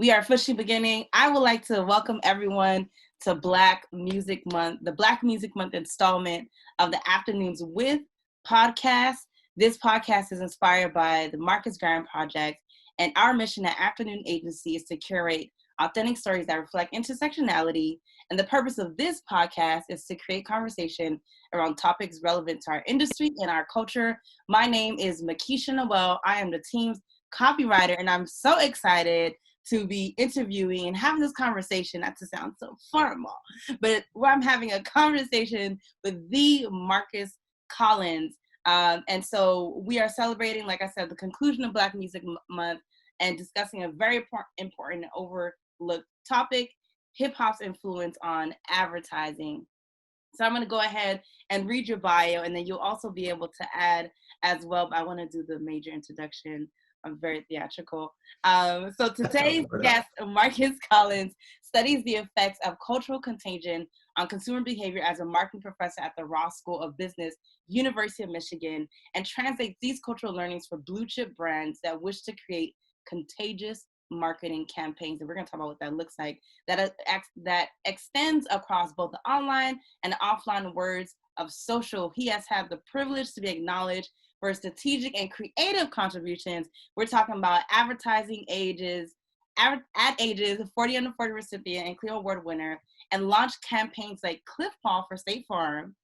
We are officially beginning. I would like to welcome everyone to Black Music Month, the Black Music Month installment of the AfterNoon's with podcast. This podcast is inspired by the Marcus Graham Project, and our mission at Afternoon Agency is to curate authentic stories that reflect intersectionality. And the purpose of this podcast is to create conversation around topics relevant to our industry and our culture. My name is Makisha Noel. I am the team's copywriter, and I'm so excited to be interviewing and having this conversation, not to sound so formal, but where I'm having a conversation with the Marcus Collins. And so we are celebrating, like I said, the conclusion of Black Music Month and discussing a very important and overlooked topic, hip hop's influence on advertising. So I'm going to go ahead and read your bio, and then you'll also be able to add as well. But I want to do the major introduction. I'm very theatrical. So today's guest, Marcus Collins, studies the effects of cultural contagion on consumer behavior as a marketing professor at the Ross School of Business, University of Michigan, and translates these cultural learnings for blue chip brands that wish to create contagious marketing campaigns. And we're going to talk about what that looks like, that extends across both the online and offline words of social. He has had the privilege to be acknowledged for strategic and creative contributions. We're talking about advertising ages, ad ages, 40 under 40 recipient and Clio Award winner, and launched campaigns like Cliff Paul for State Farm,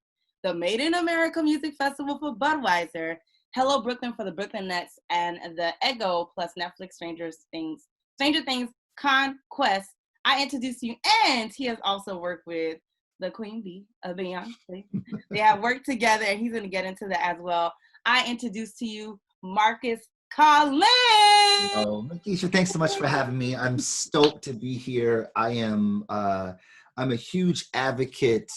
the Made in America Music Festival for Budweiser, Hello Brooklyn for the Brooklyn Nets, and the Eggo plus Netflix Stranger Things Conquest. I introduced you, and he has also worked with the Queen Bee of Beyonce. They have worked together, and he's going to get into that as well. I introduce to you Marcus Collins. Oh, Makisha, thanks so much for having me. I'm stoked to be here. I'm a huge advocate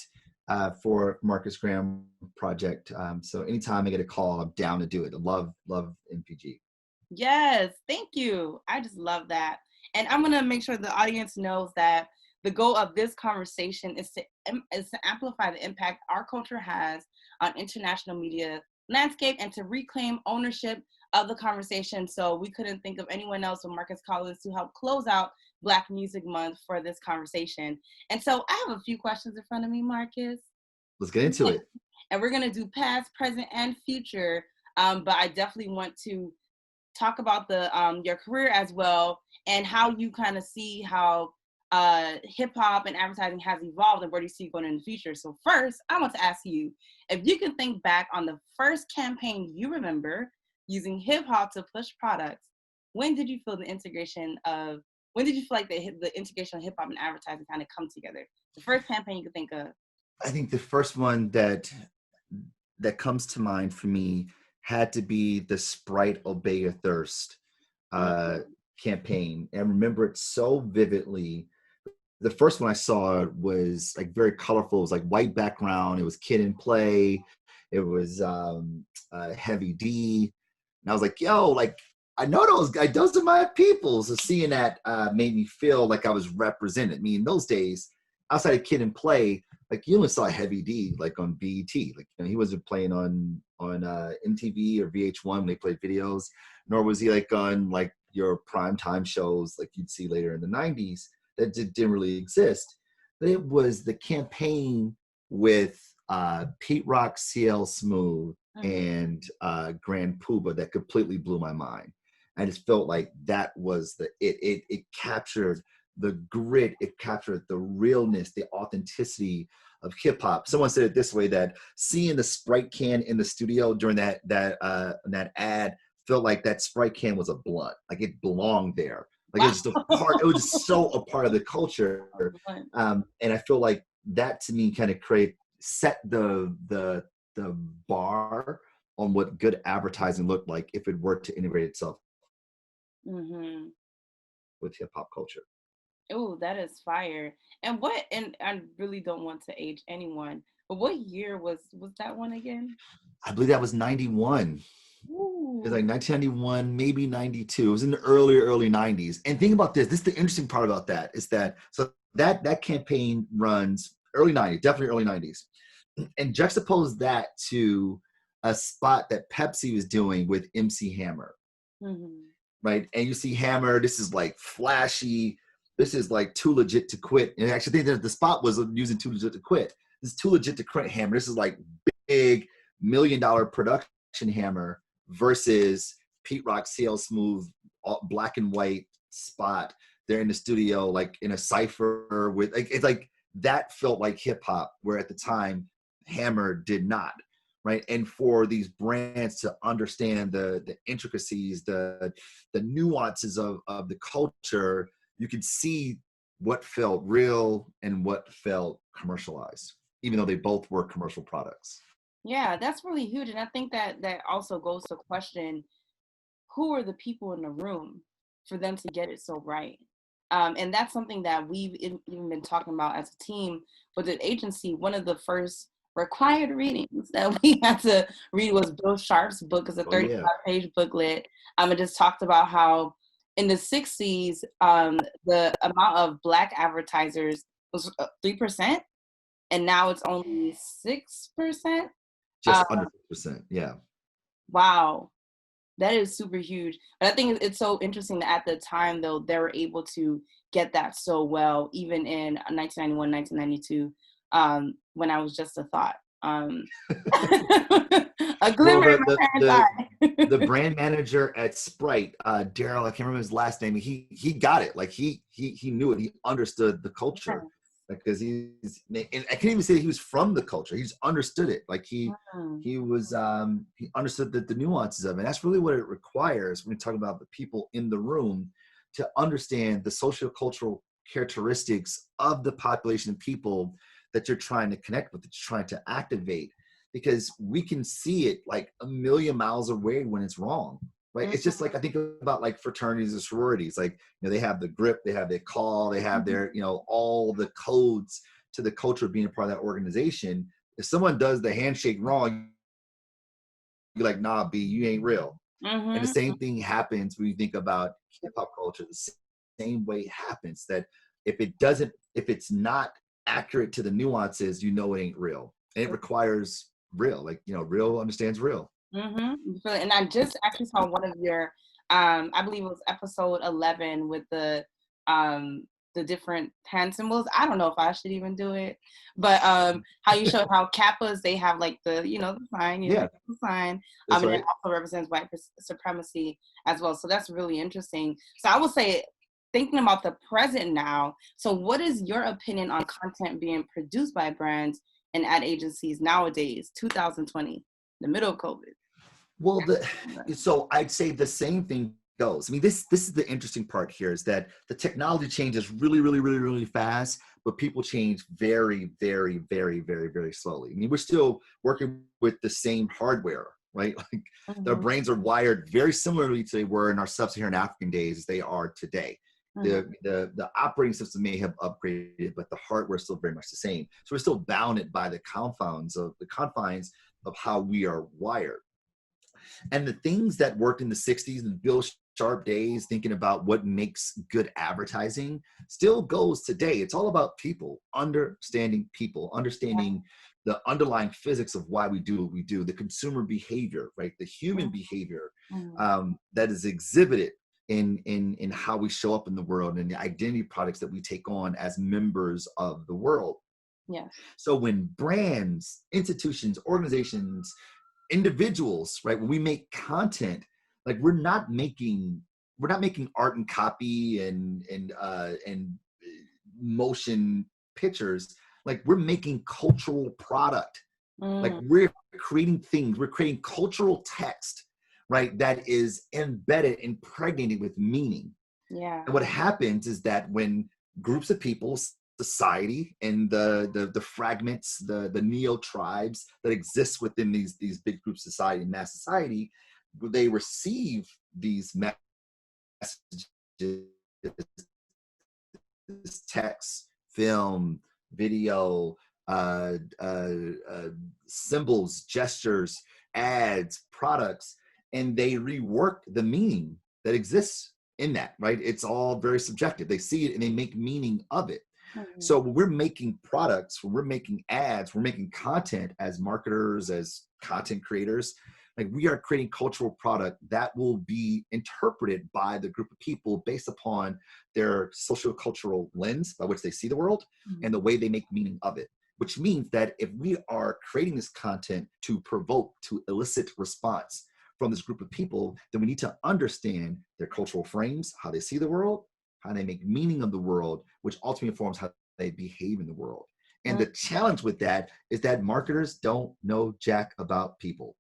for Marcus Graham Project. So anytime I get a call, I'm down to do it. Love MPG. Yes, thank you. I just love that. And I'm going to make sure the audience knows that the goal of this conversation is to amplify the impact our culture has on international media landscape and to reclaim ownership of the conversation. So we couldn't think of anyone else but Marcus Collins to help close out Black Music Month for this conversation. And so I have a few questions in front of me, Marcus. Let's get into it. And we're going to do past, present, and future. But I definitely want to talk about your career as well and how you kind of see how hip hop and advertising has evolved and where do you see it going in the future. So first, I want to ask you, if you can think back on the first campaign you remember using hip hop to push products, when did you feel like the integration of hip hop and advertising kind of come together? The first campaign you could think of. I think the first one that comes to mind for me had to be the Sprite Obey Your Thirst campaign. And I remember it so vividly. The first one I saw was like very colorful. It was like white background. It was Kid and Play. It was Heavy D. And I was like, yo, like, I know those guys. Those are my people. So seeing that made me feel like I was represented. I mean, in those days, outside of Kid and Play, like you only saw Heavy D like on BET. Like he wasn't playing on MTV or VH1 when they played videos, nor was he like on like your primetime shows like you'd see later in the 90s. That didn't really exist. But it was the campaign with Pete Rock, CL Smooth, and Grand Puba that completely blew my mind. I just felt like that was it captured the grit, it captured the realness, the authenticity of hip hop. Someone said it this way, that seeing the Sprite can in the studio during that ad felt like that Sprite can was a blunt, like it belonged there. Like wow. It was just a part. It was just so a part of the culture, and I feel like that to me kind of set the bar on what good advertising looked like if it were to integrate itself with hip hop culture. Oh, that is fire! And I really don't want to age anyone, but what year was that one again? I believe that was 91. It was like 1991, maybe 92. It was in the early 90s. And think about this. This is the interesting part about that is that that campaign runs early 90s, definitely early 90s. And juxtapose that to a spot that Pepsi was doing with MC Hammer. right? And you see Hammer, this is like flashy, this is like too legit to quit. And I actually think that the spot was using too legit to quit. This is too legit to quit Hammer. This is like big $1 million production Hammer versus Pete Rock, CL Smooth, black and white spot. They're in the studio, like in a cypher with, like, it's like that felt like hip hop, where at the time Hammer did not, right? And for these brands to understand the intricacies, the nuances of the culture, you could see what felt real and what felt commercialized, even though they both were commercial products. Yeah, that's really huge. And I think that also goes to question, who are the people in the room for them to get it so right? And that's something that we've even been talking about as a team with the agency. One of the first required readings that we had to read was Bill Sharp's book. It's a 35-page booklet. It just talked about how in the 60s, the amount of Black advertisers was 3%, and now it's only 6%. Just under 6%, yeah. Wow. That is super huge. But I think it's so interesting that at the time, though, they were able to get that so well, even in 1991, 1992, when I was just a thought. A glimmer in my parents' eye. The brand manager at Sprite, Daryl, I can't remember his last name. He got it. Like he knew it. He understood the culture. Because and I can't even say that he was from the culture. He just understood it. Like he understood the nuances of it. And that's really what it requires when we talk about the people in the room, to understand the sociocultural characteristics of the population of people that you're trying to connect with, that you're trying to activate. Because we can see it like a million miles away when it's wrong. Right. It's just like, I think about like fraternities and sororities, like, they have the grip, they have their call, they have their, all the codes to the culture of being a part of that organization. If someone does the handshake wrong, you're like, nah, B, you ain't real. And the same thing happens when you think about hip hop culture. The same way happens, that if it's not accurate to the nuances, it ain't real. And it requires real, like, real understands real. And I just actually saw one of your, I believe it was episode 11 with the different hand symbols. I don't know if I should even do it, but how you showed how Kappas, they have like the, the sign, the sign, and it also represents white supremacy as well. So that's really interesting. So I would say, thinking about the present now, so what is your opinion on content being produced by brands and ad agencies nowadays, 2020, the middle of COVID? Well, so I'd say the same thing goes. I mean, this is the interesting part here, is that the technology changes really, really, really, really fast, but people change very, very, very, very, very slowly. I mean, we're still working with the same hardware, right? Like their brains are wired very similarly to they were in our sub-Saharan African days as they are today. The operating system may have upgraded, but the hardware is still very much the same. So we're still bounded by the confines of how we are wired. And the things that worked in the 60s and Bill Sharp days, thinking about what makes good advertising, still goes today. It's all about people, understanding the underlying physics of why we do what we do, the consumer behavior, right? The human behavior that is exhibited in how we show up in the world, and the identity products that we take on as members of the world. Yeah. So when brands, institutions, organizations, individuals, right, when we make content, like we're not making art and copy and motion pictures. Like we're making cultural product. Like we're creating things, we're creating cultural text, right, that is embedded, impregnated with meaning. Yeah. And what happens is that when groups of people, society, and the fragments, the neo tribes that exist within these big groups of society, mass society, they receive these messages, text, film, video, symbols, gestures, ads, products, and they rework the meaning that exists in that, right? It's all very subjective. They see it and they make meaning of it. So when we're making products, when we're making ads, we're making content as marketers, as content creators, Like we are creating cultural product that will be interpreted by the group of people based upon their socio-cultural lens by which they see the world and the way they make meaning of it. Which means that if we are creating this content to provoke, to elicit response from this group of people, then we need to understand their cultural frames, how they see the world, how they make meaning of the world, which ultimately informs how they behave in the world. And the challenge with that is that marketers don't know jack about people.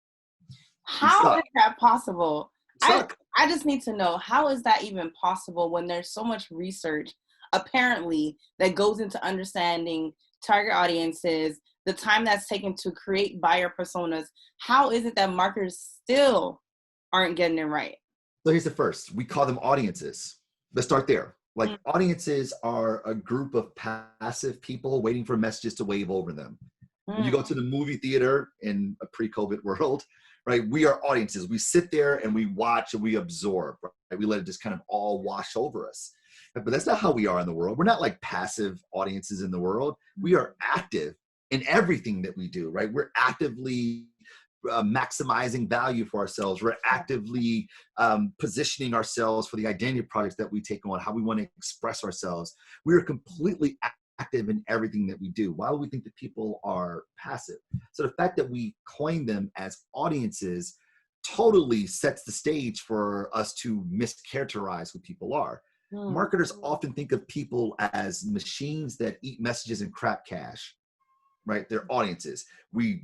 How is that possible? I just need to know, how is that even possible when there's so much research apparently that goes into understanding target audiences, the time that's taken to create buyer personas? How is it that marketers still aren't getting it right? So here's the first. We call them audiences. Let's start there. Like audiences are a group of passive people waiting for messages to wave over them. When you go to the movie theater in a pre-COVID world, right, we are audiences. We sit there and we watch and we absorb, right? We let it just kind of all wash over us. But that's not how we are in the world. We're not like passive audiences in the world. We are active in everything that we do, right? We're actively maximizing value for ourselves. We're actively positioning ourselves for the identity projects that we take on, how we want to express ourselves. We are completely active in everything that we do. Why would we think that people are passive? So the fact that we coin them as audiences totally sets the stage for us to mischaracterize who people are. Marketers often think of people as machines that eat messages and crap cash, right? They're audiences. We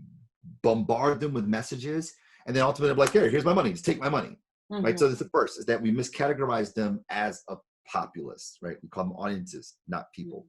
bombard them with messages, and then ultimately I'm like, here's my money, just take my money, right? So that's the first, is that we miscategorize them as a populace, right? We call them audiences, not people.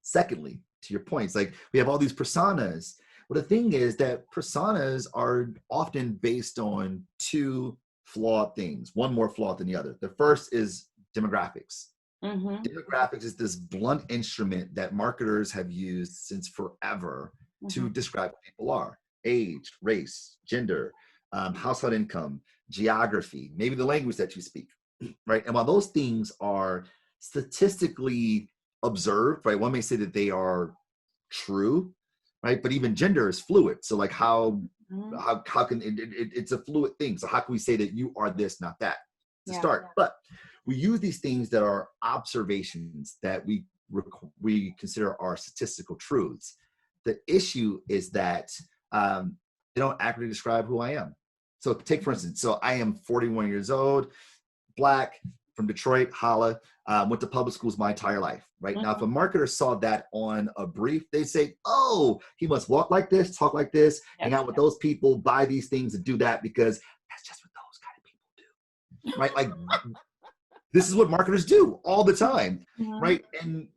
Secondly, to your points, like we have all these personas. Well, the thing is that personas are often based on two flawed things, one more flawed than the other. The first is demographics. Demographics is this blunt instrument that marketers have used since forever to describe what people are: age, race, gender, household income, geography, maybe the language that you speak, right? And while those things are statistically observed, right, one may say that they are true, right? But even gender is fluid. So like how can it's a fluid thing. So how can we say that you are this, not that, to start? But we use these things that are observations that we consider are statistical truths. The issue is that they don't accurately describe who I am. So take, for instance, so I am 41 years old, Black, from Detroit, holla, went to public schools my entire life, right? Now, if a marketer saw that on a brief, they say, oh, he must walk like this, talk like this, hang out with those people, buy these things and do that because that's just what those kind of people do, right? Like, this is what marketers do all the time, right? And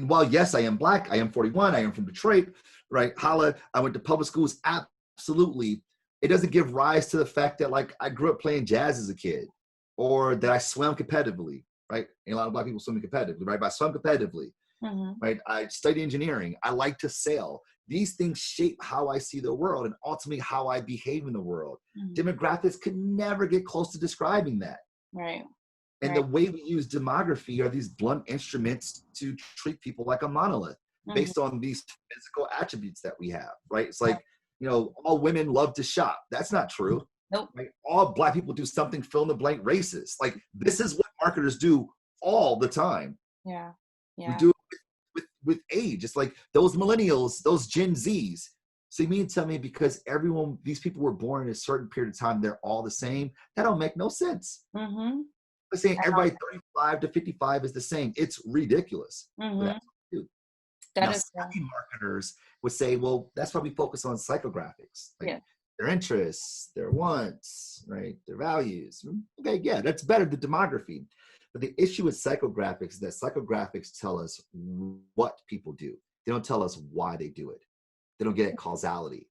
while, yes, I am Black, I am 41, I am from Detroit, right? Holla, I went to public schools, absolutely. It doesn't give rise to the fact that, like, I grew up playing jazz as a kid, or that I swam competitively, right? And a lot of Black people swim competitively, right? But I swam competitively, right? I studied engineering. I like to sail. These things shape how I see the world and ultimately how I behave in the world. Demographics could never get close to describing that. Right. And the way we use demography are these blunt instruments to treat people like a monolith based on these physical attributes that we have, right? It's like, you know, all women love to shop. That's not true. Nope. Like, all Black people do something fill in the blank racist. Like, this is what marketers do all the time. Yeah. We do it with age. It's like those millennials, those Gen Zs. So you mean to tell me because these people were born in a certain period of time, they're all the same? That don't make no sense. Let's say everybody 35 to 55 is the same. It's ridiculous. But that's what we do. Now, savvy marketers would say, well, that's why we focus on psychographics. Like, their interests, their wants, right? Their values. Okay, yeah, that's better than demography. But the issue with psychographics is that psychographics tell us what people do. They don't tell us why they do it. They don't get at causality.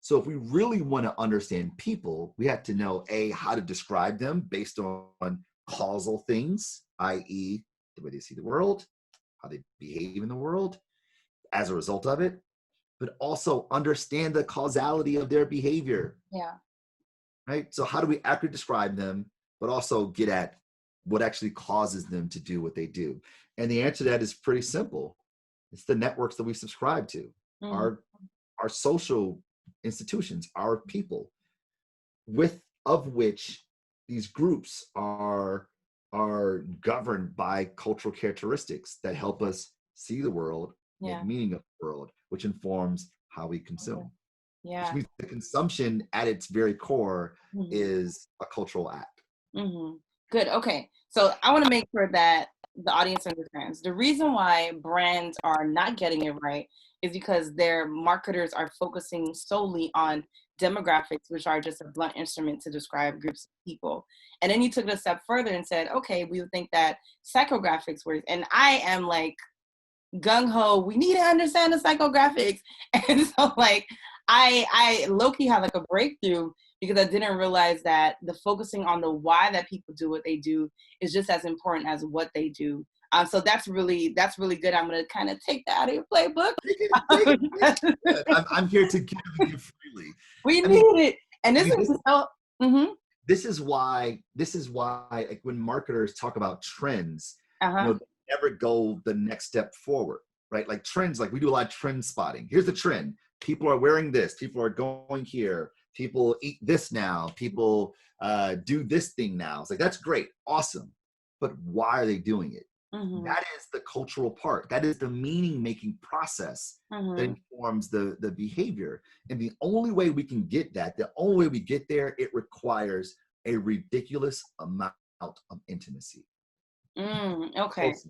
So if we really want to understand people, we have to know, A, how to describe them based on causal things, i.e. the way they see the world, how they behave in the world as a result of it, but also understand the causality of their behavior. Yeah. Right? So how do we accurately describe them, but also get at what actually causes them to do what they do? And the answer to that is pretty simple. It's the networks that we subscribe to, our social institutions, our people. of which these groups are governed by cultural characteristics that help us see the world, make Yeah. meaning of the world, which informs how we consume. Which Yeah. means the consumption at its very core Mm-hmm. is a cultural act. Mm-hmm. Good. Okay. So I want to make sure that the audience understands. The reason why brands are not getting it right is because their marketers are focusing solely on demographics, which are just a blunt instrument to describe groups of people. And then you took it a step further and said, okay, we would think that psychographics were, and I am like gung ho, we need to understand the psychographics. And so like I low-key had like a breakthrough because I didn't realize that the focusing on the why that people do what they do is just as important as what they do. So that's really good. I'm gonna kind of take that out of your playbook. I'm here to give you freely. We I need mean, it, and this is so. Mm-hmm. this is why like when marketers talk about trends, Uh-huh. they never go the next step forward, right? Like trends, like we do a lot of trend spotting. Here's the trend: people are wearing this, people are going here, people eat this now, people do this thing now. It's like, that's great, awesome, but why are they doing it? Mm-hmm. That is the cultural part. That is the meaning making process Mm-hmm. that informs the behavior. And the only way we can get that, the only way we get there, it requires a ridiculous amount of intimacy. Okay. Close.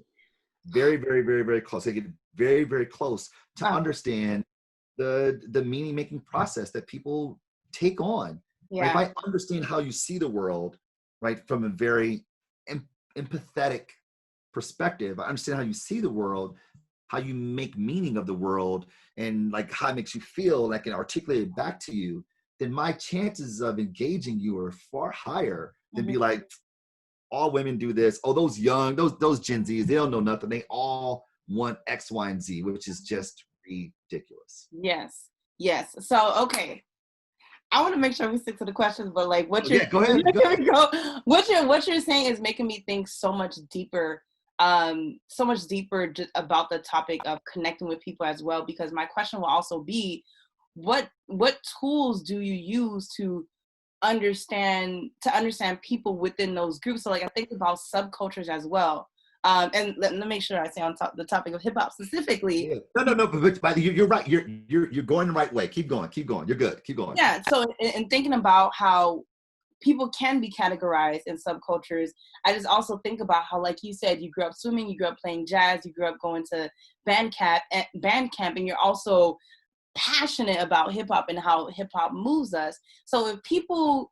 Very, very, very, very close. They get very, very close to understand the meaning making process that people take on. Yeah. Right? If I understand how you see the world, right, from a very empathetic perspective, I understand how you see the world, how you make meaning of the world, and like how it makes you feel, and I can articulate it back to you, then my chances of engaging you are far higher than be like, all women do this. Oh, those young, those Gen Zs, they don't know nothing. They all want X, Y, and Z, which is just ridiculous. Yes. Yes. So okay. I want to make sure we stick to the questions, but like what you're Go ahead. what you're saying is making me think so much deeper just about the topic of connecting with people as well, because my question will also be what tools do you use to understand people within those groups? So like I think about subcultures as well. And let me make sure I say on the topic of hip hop specifically. Yeah. No, but you're right. You're going the right way. Keep going. You're good. Keep going. Yeah. So in thinking about how people can be categorized in subcultures, I just also think about how, like you said, you grew up swimming, you grew up playing jazz, you grew up going to band camp, and you're also passionate about hip hop and how hip hop moves us. So if people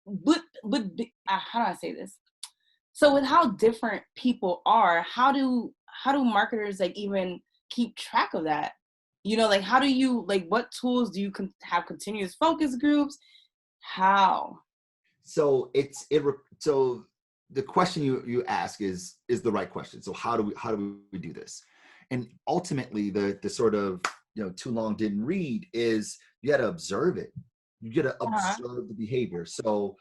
would be, how do I say this? So with how different people are, how do marketers like even keep track of that? Like how do you, like, what tools do you have continuous focus groups? How? So so the question you ask is the right question. So how do we do this? And ultimately the sort of, too long didn't read is you got to observe it. You got to observe the behavior. So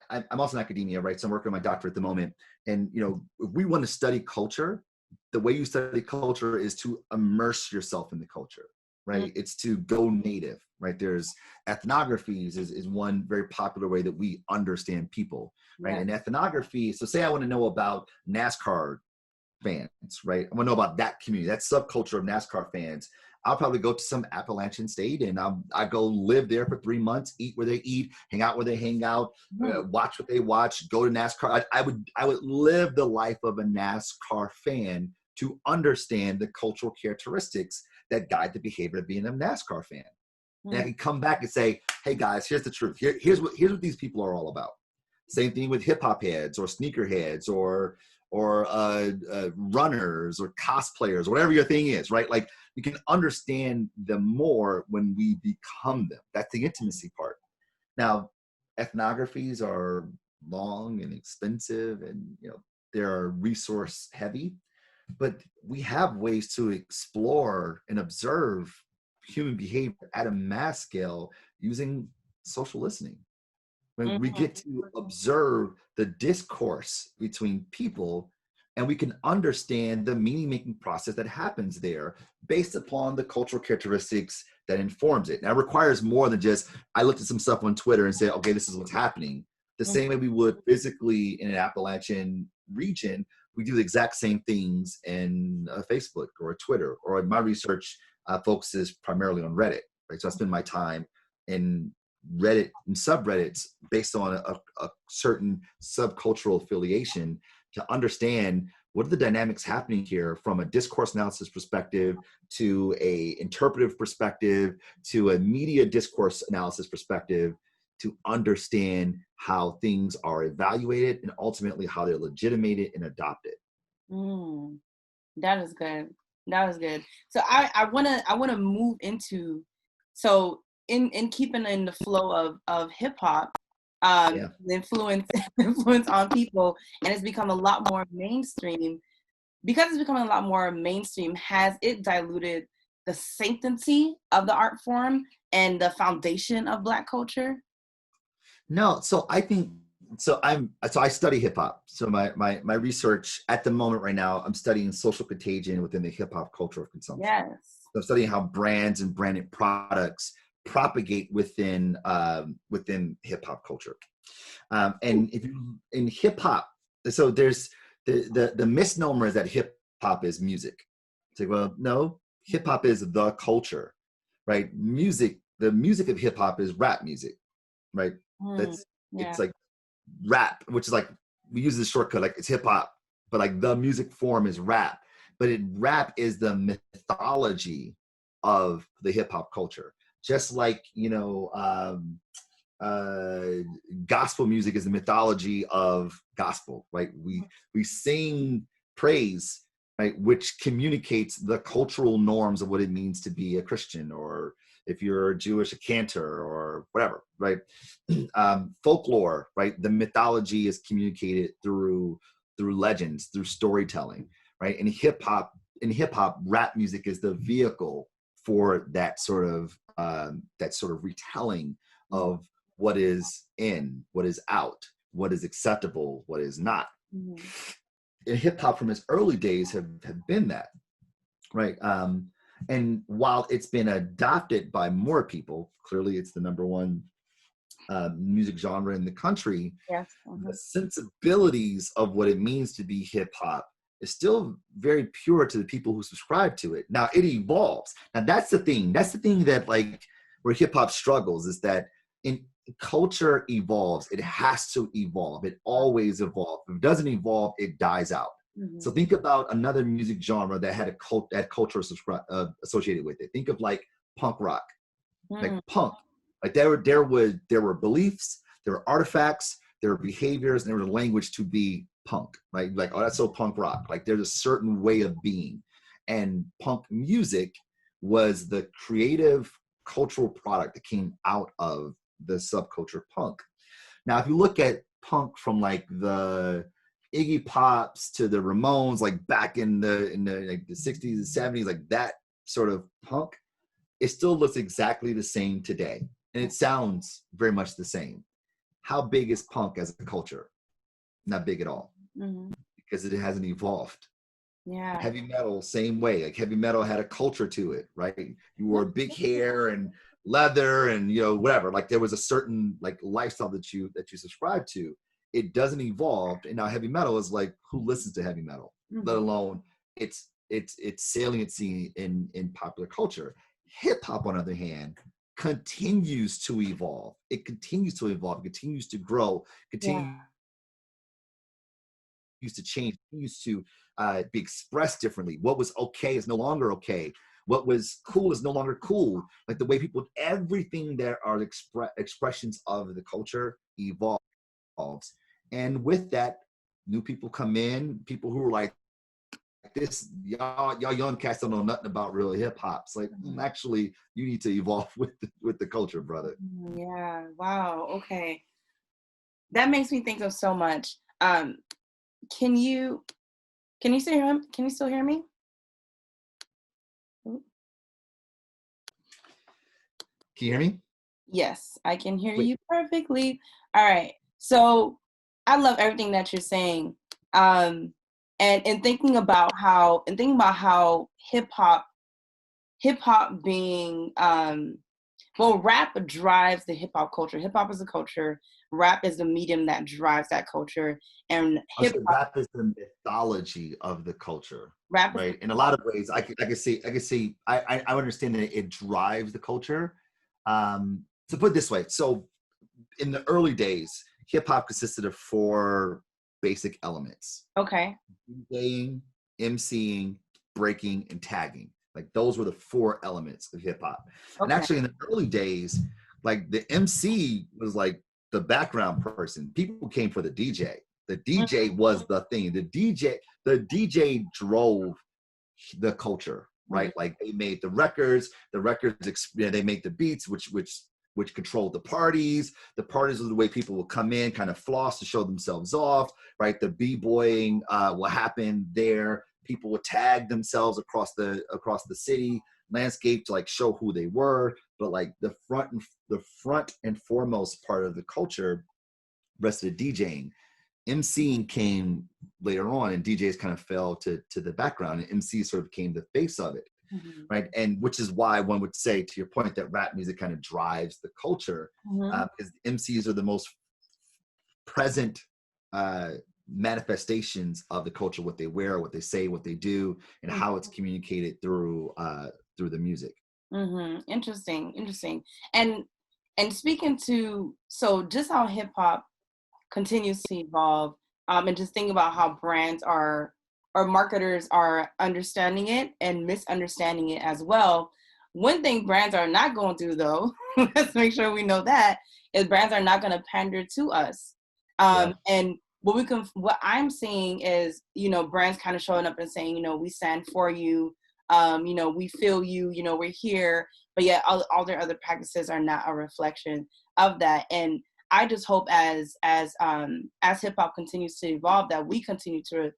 I'm also in academia, right? So I'm working on my doctorate at the moment. And, if we want to study culture, the way you study culture is to immerse yourself in the culture, right? It's to go native, right? There's ethnographies is one very popular way that we understand people, right? Yeah. And ethnography, so say I want to know about NASCAR fans, right? I want to know about that community, that subculture of NASCAR fans. I'll probably go to some Appalachian state and I go live there for 3 months, eat where they eat, hang out where they hang out, watch what they watch, go to NASCAR. I would live the life of a NASCAR fan to understand the cultural characteristics that guide the behavior of being a NASCAR fan. And I can come back and say, hey guys, here's the truth. Here's what these people are all about. Same thing with hip hop heads or sneaker heads or runners or cosplayers, whatever your thing is, right? Like you can understand them more when we become them. That's the intimacy part. Now, ethnographies are long and expensive and, they're resource heavy, but we have ways to explore and observe human behavior at a mass scale using social listening. When we get to observe the discourse between people, and we can understand the meaning making process that happens there based upon the cultural characteristics that informs it. Now, it requires more than just, I looked at some stuff on Twitter and said, okay, this is what's happening. The same way we would physically in an Appalachian region, we do the exact same things in Facebook or Twitter, or my research focuses primarily on Reddit, right? So I spend my time in Reddit and subreddits based on a certain subcultural affiliation to understand what are the dynamics happening here from a discourse analysis perspective to a interpretive perspective to a media discourse analysis perspective, to understand how things are evaluated and ultimately how they're legitimated and adopted. That is good. That was good. So I wanna move into, so in keeping in the flow of hip hop, the influence on people, and it's become a lot more mainstream. Because it's becoming a lot more mainstream, has it diluted the sanctity of the art form and the foundation of Black culture? No, so I think I study hip hop. So my research at the moment right now, I'm studying social contagion within the hip hop culture of consumption. Yes. So I'm studying how brands and branded products propagate within hip hop culture. And if you in hip hop, so there's the misnomer is that hip hop is music. It's like, well, no, hip hop is the culture, right? The music of hip hop is rap music, right? It's like rap, which is like, we use this shortcut, like it's hip hop, but like the music form is rap. But rap is the mythology of the hip hop culture. Just like, gospel music is the mythology of gospel, right? We sing praise, right, which communicates the cultural norms of what it means to be a Christian, or if you're Jewish, a cantor, or whatever, right? Folklore, right? The mythology is communicated through legends, through storytelling, right? In hip hop, rap music is the vehicle for that sort of retelling of what is in, what is out, what is acceptable, what is not. And hip hop from its early days have been that, right? And while it's been adopted by more people, clearly it's the number one music genre in the country. Yes. The sensibilities of what it means to be hip hop is still very pure to the people who subscribe to it. Now it evolves. Now that's the thing. That's the thing that, like, where hip hop struggles, is that in culture evolves. It has to evolve. It always evolves. If it doesn't evolve, it dies out. So think about another music genre that had culture associated with it. Think of like punk rock, like punk. Like there were beliefs, there were artifacts, there were behaviors, and there was language to be punk, right? Like, oh, that's so punk rock. Like there's a certain way of being. And punk music was the creative cultural product that came out of the subculture punk. Now, if you look at punk from like the Iggy Pops to the Ramones, like back in the like the 60s and 70s, like that sort of punk, it still looks exactly the same today. And it sounds very much the same. How big is punk as a culture? Not big at all, because it hasn't evolved. Yeah. Heavy metal, same way. Like heavy metal had a culture to it, right? You wore big hair and leather and whatever. Like there was a certain like lifestyle that you subscribe to. It doesn't evolve, and now heavy metal is like, who listens to heavy metal? Let alone its saliency in popular culture. Hip hop, on the other hand, continues to evolve. It continues to evolve. It continues to grow. Continues to change. Continues to be expressed differently. What was okay is no longer okay. What was cool is no longer cool. Like the way people, everything that are expressions of the culture evolves. And with that, new people come in, people who are like, this, y'all young cats don't know nothing about real hip hop. It's like, actually, you need to evolve with the culture, brother. Yeah. Wow. Okay. That makes me think of so much. Can you still hear him? Can you still hear me? Can you hear me? Yes, I can hear you perfectly. All right. So I love everything that you're saying. and thinking about how hip hop being well, rap drives the hip hop culture. Hip hop is a culture. Rap is the medium that drives that culture, and hip Also, hop rap is the mythology of the culture, rap is right? In a lot of ways, I understand that it drives the culture. To put it this way, so in the early days, hip hop consisted of four basic elements: okay. DJing, MCing, breaking, and tagging. Like those were the four elements of hip hop. And Okay. actually, in the early days, like the MC was like the background person. People came for the DJ. The DJ was the thing. The DJ drove the culture, Mhm. right? Like they made the records. They make the beats, which controlled the parties. The parties are the way people will come in, kind of floss to show themselves off, right? The b-boying will happen there. People would tag themselves across the city landscape to like show who they were. But like the front and foremost part of the culture rested DJing. MCing came later on, and DJs kind of fell to the background, and MC sort of became the face of it, Mhm. right? And which is why one would say, to your point, that rap music kind of drives the culture, Mhm. because MCs are the most present manifestations of the culture, what they wear, what they say, what they do, and how it's communicated through the music. Interesting. Interesting. And speaking to, so just how hip hop continues to evolve, and just think about how brands are, or marketers are understanding it and misunderstanding it as well. One thing brands are not going to do, though, let's make sure we know that, is brands are not going to pander to us. Yeah. And what I'm seeing is, brands kind of showing up and saying, we stand for you. We feel you, we're here, but yet all their other practices are not a reflection of that. And I just hope as hip hop continues to evolve, that we continue to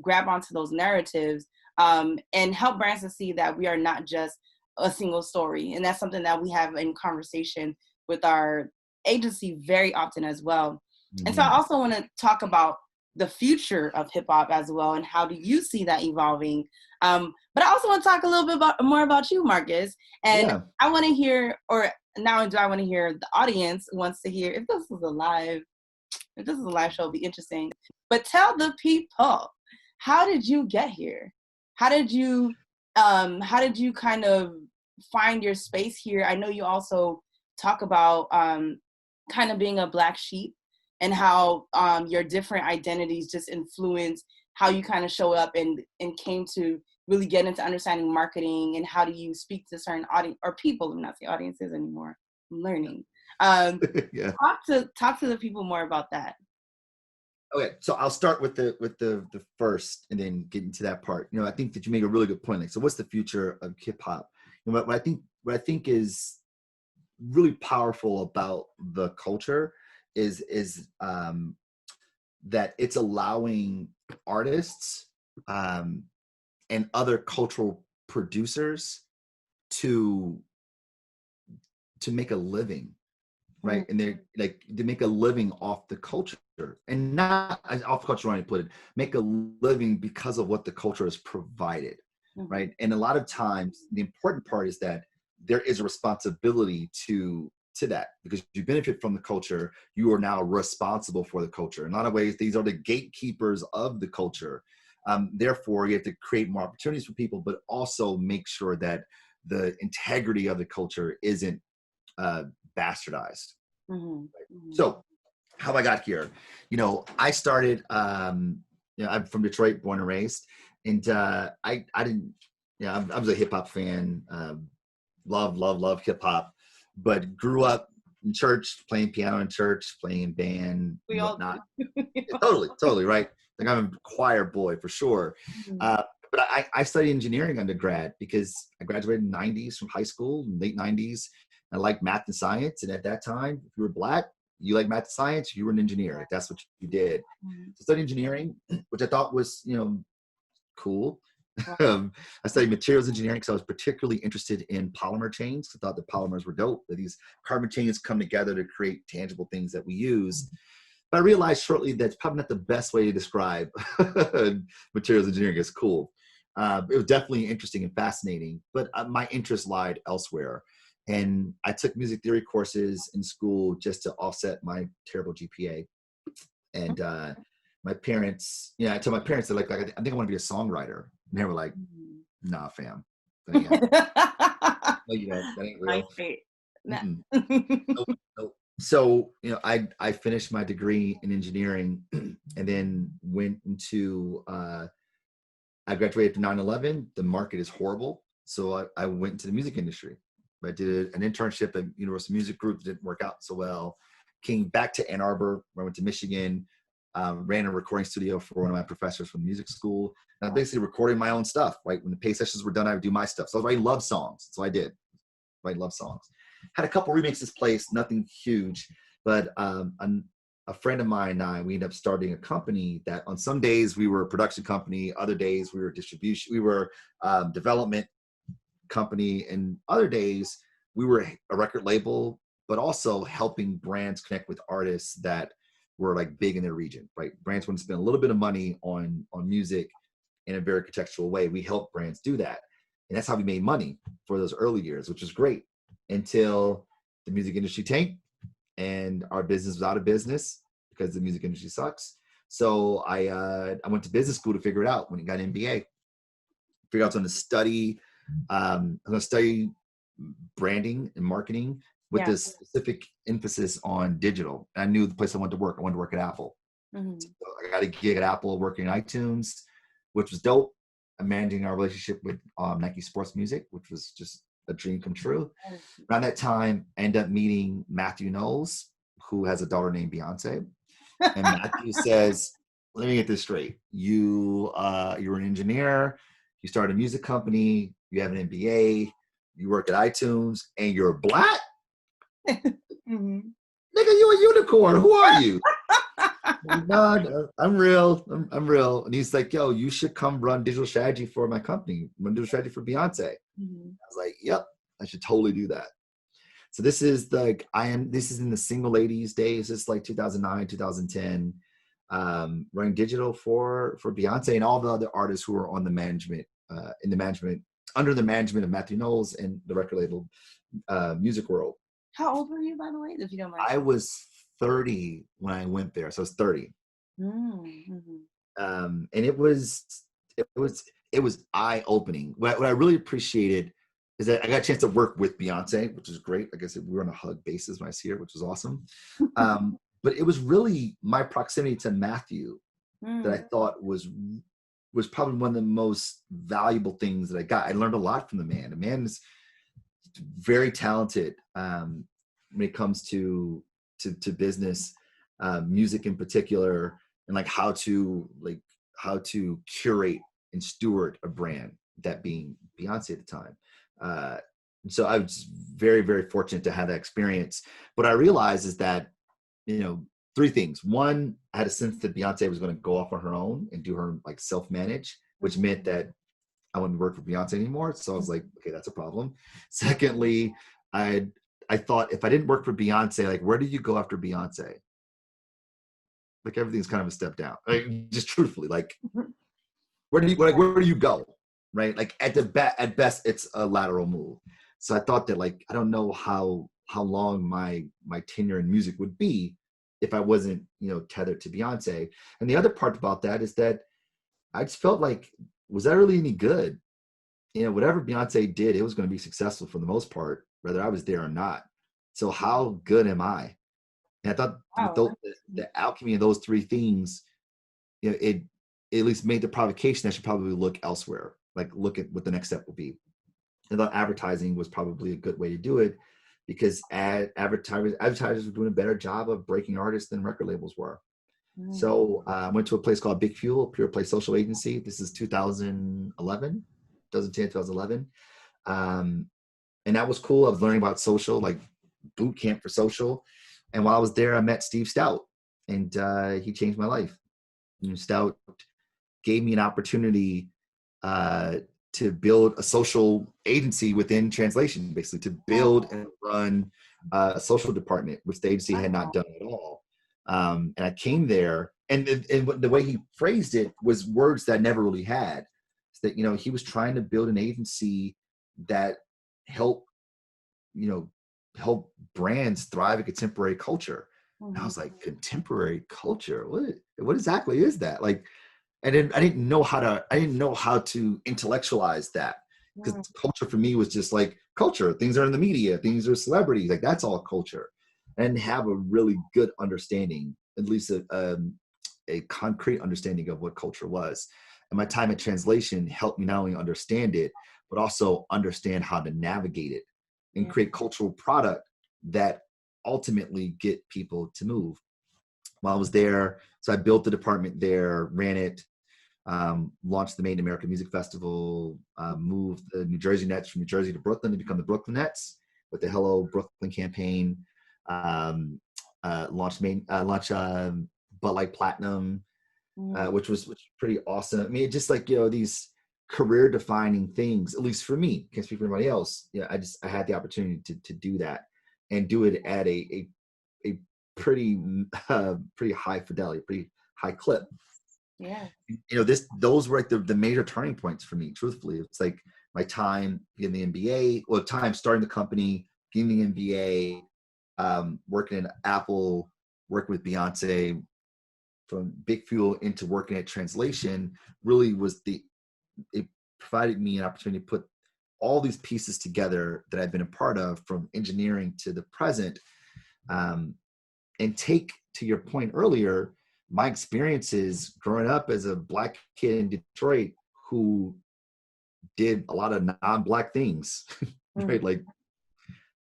grab onto those narratives, and help brands to see that we are not just a single story. And that's something that we have in conversation with our agency very often as well. And so I Mm-hmm. also want to talk about the future of hip hop as well, and how do you see that evolving? But I also want to talk a little bit more about you, Marcus. And Yeah. I want to hear, or now do I want to hear, the audience wants to hear, if this is a live show, it'll be interesting. But tell the people, how did you get here? How did you kind of find your space here? I know you also talk about kind of being a black sheep, and how your different identities just influence how you kind of show up, and came to really get into understanding marketing, and how do you speak to certain audience or people. I'm not saying audiences anymore. I'm learning. Yeah. Talk to the people more about that. Okay, so I'll start with the first, and then get into that part. I think that you make a really good point. Like, so what's the future of hip hop? What I think is really powerful about the culture is that it's allowing artists, and other cultural producers to make a living, right? And they're like, to make a living off the culture, and not off culture, I put it, make a living because of what the culture has provided, Mm-hmm. right? And a lot of times the important part is that there is a responsibility to that, because you benefit from the culture, you are now responsible for the culture. In a lot of ways, these are the gatekeepers of the culture. Therefore, you have to create more opportunities for people, but also make sure that the integrity of the culture isn't bastardized. Mm-hmm. Mm-hmm. So how I got here, I started, I'm from Detroit, born and raised. And I didn't, I was a hip hop fan, love hip hop, but grew up in church, playing piano in church, playing in band We and all whatnot. do. Totally, right? Like, I'm a choir boy for sure. Mhm. But I studied engineering undergrad because I graduated in the 90s from high school, late 90s. I liked math and science. And at that time, if you were black, you like math and science, you were an engineer. Like, that's what you did. Mhm. So I studied engineering, which I thought was, cool. Wow. I studied materials engineering because I was particularly interested in polymer chains. I thought that polymers were dope, that these carbon chains come together to create tangible things that we use. But I realized shortly that's probably not the best way to describe materials engineering. It's cool. It was definitely interesting and fascinating, but my interest lied elsewhere. And I took music theory courses in school just to offset my terrible GPA. And my parents, I told my parents, they're like, I think I want to be a songwriter. And they were like, nah, fam. That ain't, that ain't real. Nope, nope. So, I finished my degree in engineering and then went into, I graduated after 9/11. The market is horrible. So I went into the music industry. I did an internship at Universal Music Group. Didn't work out so well. Came back to Ann Arbor, where I went to Michigan, ran a recording studio for one of my professors from music school. And I basically recording my own stuff, right? When the pay sessions were done, I would do my stuff. So I love songs. So I did. I love songs. Had a couple remixes placed, nothing huge. But a friend of mine and I, we ended up starting a company that on some days we were a production company, other days we were distribution, we were development company, and other days we were a record label, but also helping brands connect with artists that were like big in their region, right? Brands want to spend a little bit of money on music in a very contextual way. We help brands do that. And that's how we made money for those early years, which was great until the music industry tanked and our business was out of business because the music industry sucks. So I went to business school to figure it out when I got an MBA. Figured out I was going to study, branding and marketing with this specific emphasis on digital. And I knew the place I wanted to work. I wanted to work at Apple. So I got a gig at Apple working in iTunes, which was dope. I'm managing our relationship with Nike Sports Music, which was just a dream come true. Around that time, I ended up meeting Matthew Knowles, who has a daughter named Beyonce. And Matthew says, let me get this straight. You're an engineer, you started a music company, you have an MBA, you work at iTunes, and you're Black? Nigga, you a unicorn. Who are you? No, I'm real. I'm real. And he's like, yo, you should come run digital strategy for my company, run digital strategy for Beyonce. I was like, yep, I should totally do that. So this is in the single ladies days. It's like 2009, 2010, running digital for Beyonce and all the other artists who are on the management, under the management of Matthew Knowles and the record label, Music World. How old were you, by the way, if you don't mind? I was 30 when I went there, so I was 30. And it was eye-opening. What I really appreciated is that I got a chance to work with Beyonce, which is great. Like I said, we were on a hug basis when I see her, which was awesome. But it was really my proximity to Matthew that I thought was probably one of the most valuable things that I got. I learned a lot from the man. The man is very talented when it comes to business, music in particular, and like how to curate and steward a brand, that being Beyonce at the time. So I was very, very fortunate to have that experience. What I realized is that, three things. One, I had a sense that Beyonce was going to go off on her own and do her like self-manage, which meant that I wouldn't work for Beyonce anymore. So I was like, okay, that's a problem. Secondly, I thought if I didn't work for Beyonce, like, where do you go after Beyonce? Like, everything's kind of a step down. Like, just truthfully, like, where do you go? Right? Like at best, it's a lateral move. So I thought that, like, I don't know how long my tenure in music would be if I wasn't, tethered to Beyonce. And the other part about that is that I just felt like, was that really any good? Whatever Beyonce did, it was going to be successful for the most part, whether I was there or not. So how good am I? And I thought the alchemy of those three things, it at least made the provocation I should probably look elsewhere, like look at what the next step will be. I thought advertising was probably a good way to do it because advertisers were doing a better job of breaking artists than record labels were. So I went to a place called Big Fuel, pure play social agency. This is 2011. And that was cool. I was learning about social, like boot camp for social. And while I was there, I met Steve Stout, and he changed my life. Stout gave me an opportunity to build a social agency within translation, basically to build and run a social department, which the agency had not done at all. And I came there, and the way he phrased it was words that I never really had. It's that, he was trying to build an agency that help, help brands thrive in contemporary culture. And I was like, contemporary culture? What exactly is that? Like, I didn't know how to intellectualize that, because culture for me was just like culture. Things are in the media, things are celebrities, like that's all culture. I didn't have a really good understanding, at least a concrete understanding of what culture was. And my time at Translation helped me not only understand it, but also understand how to navigate it and create cultural product that ultimately get people to move. While I was there, so I built the department there, ran it, launched the Made in America Music Festival, moved the New Jersey Nets from New Jersey to Brooklyn to become the Brooklyn Nets with the Hello Brooklyn campaign. Launched Bud Light Platinum, which was pretty awesome. I mean, it just like, these career defining things, at least for me, can't speak for anybody else. I had the opportunity to do that and do it at a pretty high fidelity, pretty high clip. Yeah. Those were like the major turning points for me, truthfully. It's like my time in the NBA, time starting the company, getting the NBA, working at Apple, working with Beyonce, from Big Fuel into working at Translation, really was it provided me an opportunity to put all these pieces together that I've been a part of, from engineering to the present, and take, to your point earlier, my experiences growing up as a Black kid in Detroit who did a lot of non-Black things, right? Like,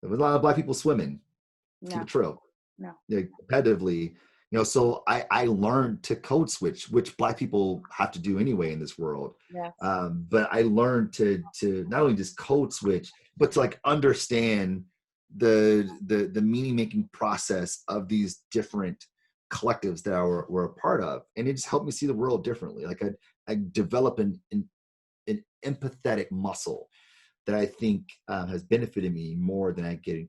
there was a lot of Black people swimming to the trail, competitively. So I learned to code switch, which Black people have to do anyway in this world. Yeah. But I learned to not only just code switch, but to like understand the meaning making process of these different collectives that we're a part of, and it just helped me see the world differently. Like I developed an empathetic muscle that I think has benefited me more than had given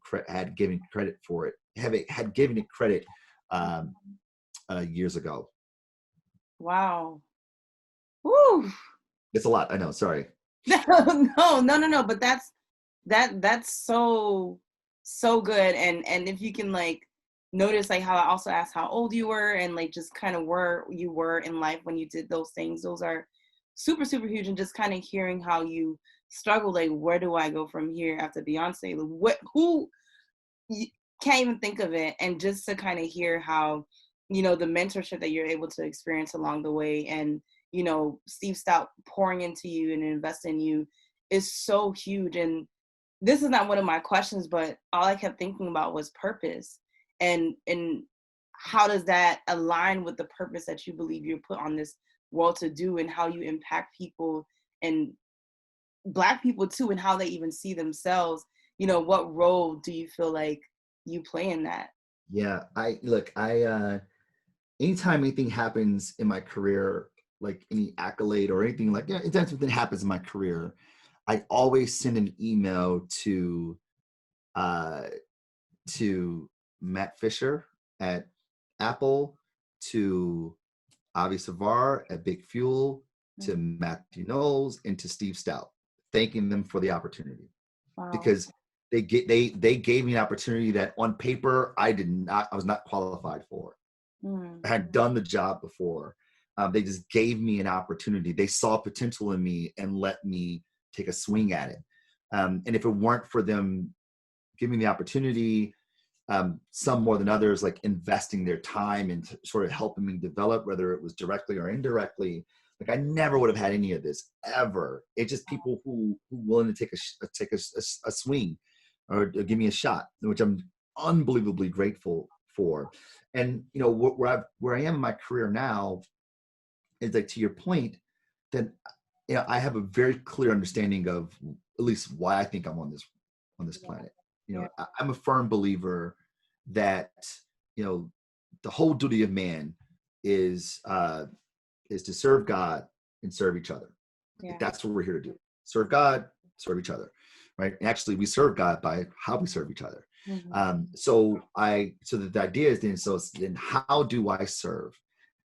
credit for it. Had given it credit years ago. Wow. Woo. It's a lot. I know. Sorry. No. But that's so good. And if you can like notice like how I also asked how old you were and like just kind of where you were in life when you did those things, those are super, super huge. And just kind of hearing how you struggle, like, where do I go from here after Beyonce? Who you can't even think of it. And just to kind of hear how, the mentorship that you're able to experience along the way, and, Steve Stout pouring into you and investing in you is so huge. And this is not one of my questions, but all I kept thinking about was purpose. And how does that align with the purpose that you believe you're put on this world to do, and how you impact people, and Black people too, and how they even see themselves? What role do you feel like you play in that? Yeah, anytime anything happens in my career, like any accolade or anything, like, anytime something happens in my career, I always send an email to Matt Fisher at Apple, to Avi Savar at Big Fuel, to Matthew Knowles, and to Steve Stout, thanking them for the opportunity. Wow. Because they gave me an opportunity that on paper I was not qualified for. I had done the job before. They just gave me an opportunity. They saw potential in me and let me take a swing at it. And if it weren't for them giving me the opportunity, some more than others, like investing their time and sort of helping me develop, whether it was directly or indirectly, like I never would have had any of this ever. It's just people who willing to take a swing or give me a shot, which I'm unbelievably grateful for. And where I am in my career now is, like, to your point, that I have a very clear understanding of at least why I think I'm on this planet. I'm a firm believer that the whole duty of man is to serve God and serve each other. Yeah. That's what we're here to do. Serve God, serve each other, right? And actually, we serve God by how we serve each other. So the idea is then how do I serve?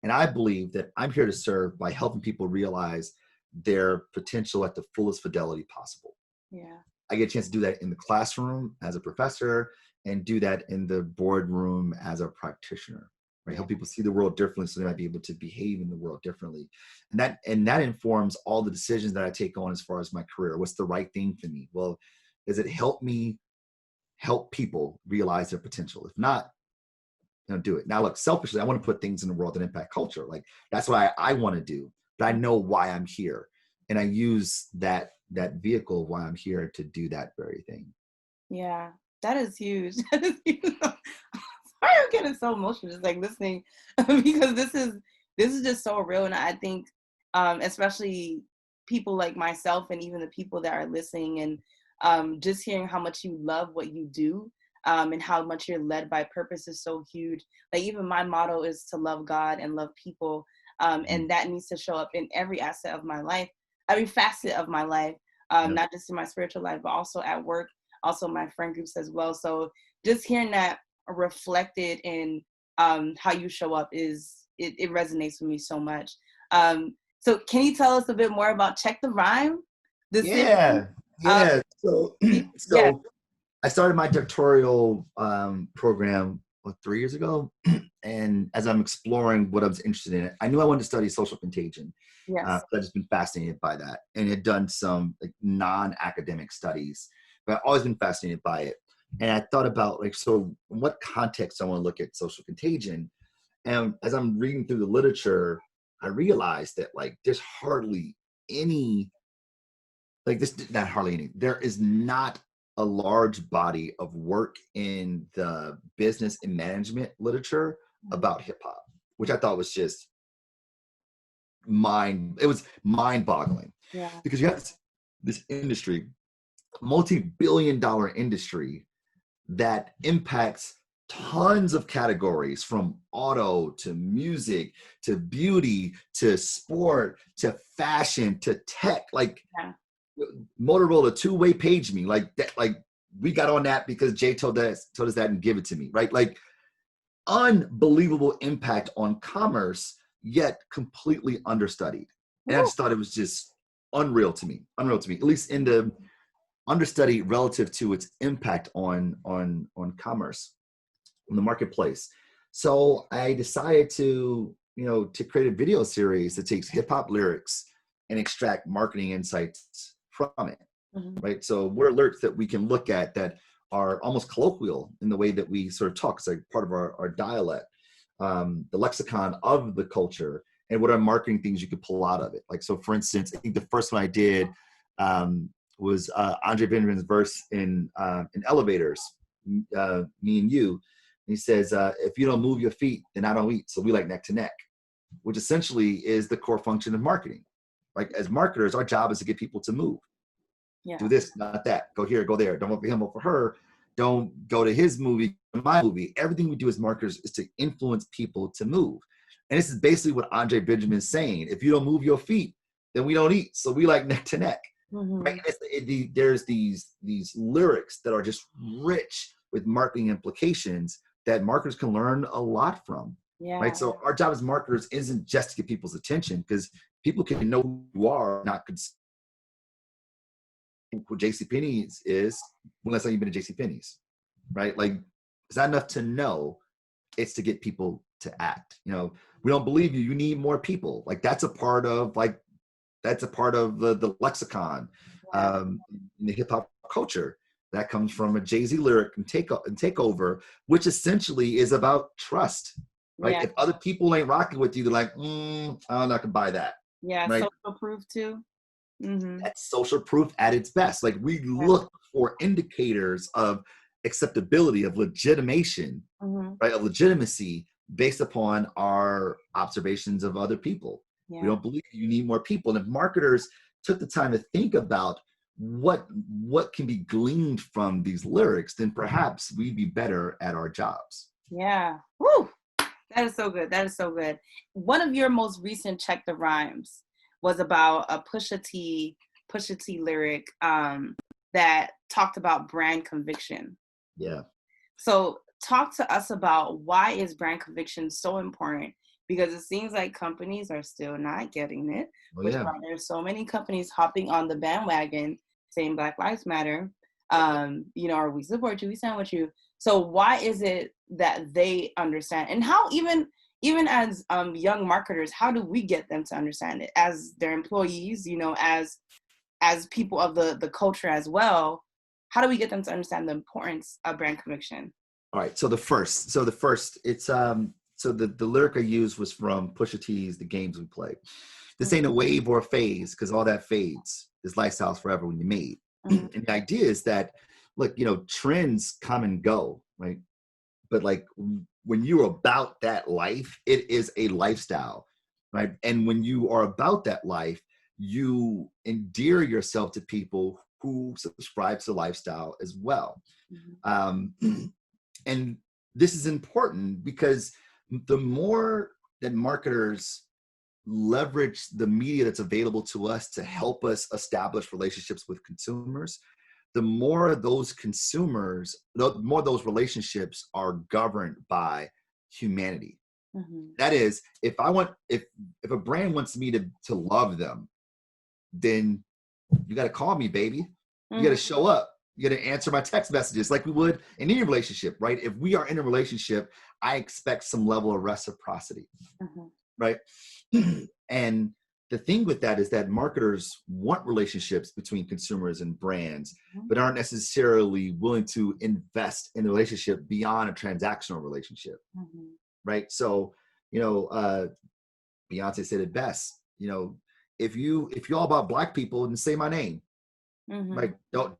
And I believe that I'm here to serve by helping people realize their potential at the fullest fidelity possible. Yeah. I get a chance to do that in the classroom as a professor and do that in the boardroom as a practitioner, right? Help people see the world differently so they might be able to behave in the world differently. And that informs all the decisions that I take on as far as my career. What's the right thing for me? Well, does it help me help people realize their potential? If not, do it. Now, look, selfishly, I want to put things in the world that impact culture. Like that's what I want to do, but I know why I'm here. And I use that vehicle of why I'm here to do that very thing. Yeah, that is huge. That is huge. Sorry, I'm getting so emotional just like listening because this is just so real. And I think especially people like myself and even the people that are listening and just hearing how much you love what you do and how much you're led by purpose is so huge. Like even my motto is to love God and love people. And that needs to show up in every asset of my life, every facet of my life, not just in my spiritual life, but also at work, also my friend groups as well. So just hearing that reflected in how you show up it resonates with me so much. So can you tell us a bit more about Check the Rhyme? Yeah. So Yeah. I started my doctoral program 3 years ago. And as I'm exploring what I was interested in, I knew I wanted to study social contagion. Yes. I've just been fascinated by that and had done some like non-academic studies, but I've always been fascinated by it. And I thought about so in what context I want to look at social contagion. And as I'm reading through the literature, I realized that there's hardly any, there is not a large body of work in the business and management literature about hip hop, which I thought was just mind-boggling. Yeah. Because you have this industry, multi-billion-dollar industry that impacts tons of categories from auto to music to beauty to sport to fashion to tech. Motorola two-way page me we got on that because Jay told us that and give it to me, right? Unbelievable impact on commerce, yet completely understudied. And I just thought it was just unreal to me, at least in the understudied relative to its impact on commerce, on the marketplace. So I decided to create a video series that takes hip hop lyrics and extract marketing insights from it, right? So what are alerts that we can look at that are almost colloquial in the way that we sort of talk? It's like part of our dialect, the lexicon of the culture, and what are marketing things you could pull out of it. So for instance, I think the first one I did was Andre Benjamin's verse in Elevators, Me and You. And he says, if you don't move your feet, then I don't eat. So we like neck to neck, which essentially is the core function of marketing. As marketers, our job is to get people to move. Yeah. Do this, not that. Go here, go there. Don't vote for him, vote for her. Don't go to his movie, my movie. Everything we do as marketers is to influence people to move. And this is basically what Andre Benjamin is saying. If you don't move your feet, then we don't eat. So we like neck to neck. Right? There's these lyrics that are just rich with marketing implications that marketers can learn a lot from. Yeah. Right. So our job as marketers isn't just to get people's attention, because people can know who you are, not what JCPenney's is, well, that's not even a JCPenney's, right? It's not enough to know, it's to get people to act. We don't believe you, you need more people. That's a part of the lexicon in the hip hop culture. That comes from a Jay-Z lyric and Takeover, which essentially is about trust. Right? Yeah. If other people ain't rocking with you, they're like, I'm not gonna buy that. Yeah, right? Social proof too. That's social proof at its best. We look for indicators of acceptability, of legitimation, right? Of legitimacy based upon our observations of other people. Yeah. We don't believe you need more people. And if marketers took the time to think about what can be gleaned from these lyrics, then perhaps we'd be better at our jobs. Yeah. Woo! That is so good. That is so good. One of your most recent Check the Rhymes was about a Pusha T lyric that talked about brand conviction. Yeah. So talk to us about why is brand conviction so important? Because it seems like companies are still not getting it, Oh which is yeah. why there's so many companies hopping on the bandwagon saying Black Lives Matter, or we support you, we stand with you. So why is it that they understand? And how even as young marketers, how do we get them to understand it as their employees, as people of the culture as well? How do we get them to understand the importance of brand conviction? All right. So the first, it's so the lyric I used was from Pusha T's "The Games We Play." This ain't a wave or a phase, because all that fades. This lifestyle's forever when you made. Mm-hmm. And the idea is that, look, trends come and go, right? But like when you're about that life, it is a lifestyle, right? And when you are about that life, you endear yourself to people who subscribe to the lifestyle as well. Um, and this is important because the more that marketers leverage the media that's available to us to help us establish relationships with consumers, the more those consumers, the more those relationships are governed by humanity. That is, if a brand wants me to love them, then you got to call me, baby. You got to show up. You got to answer my text messages like we would in any relationship, right? If we are in a relationship, I expect some level of reciprocity, right? And the thing with that is that marketers want relationships between consumers and brands, but aren't necessarily willing to invest in the relationship beyond a transactional relationship, right? So, Beyonce said it best. If you're all about Black people, then say my name. Like don't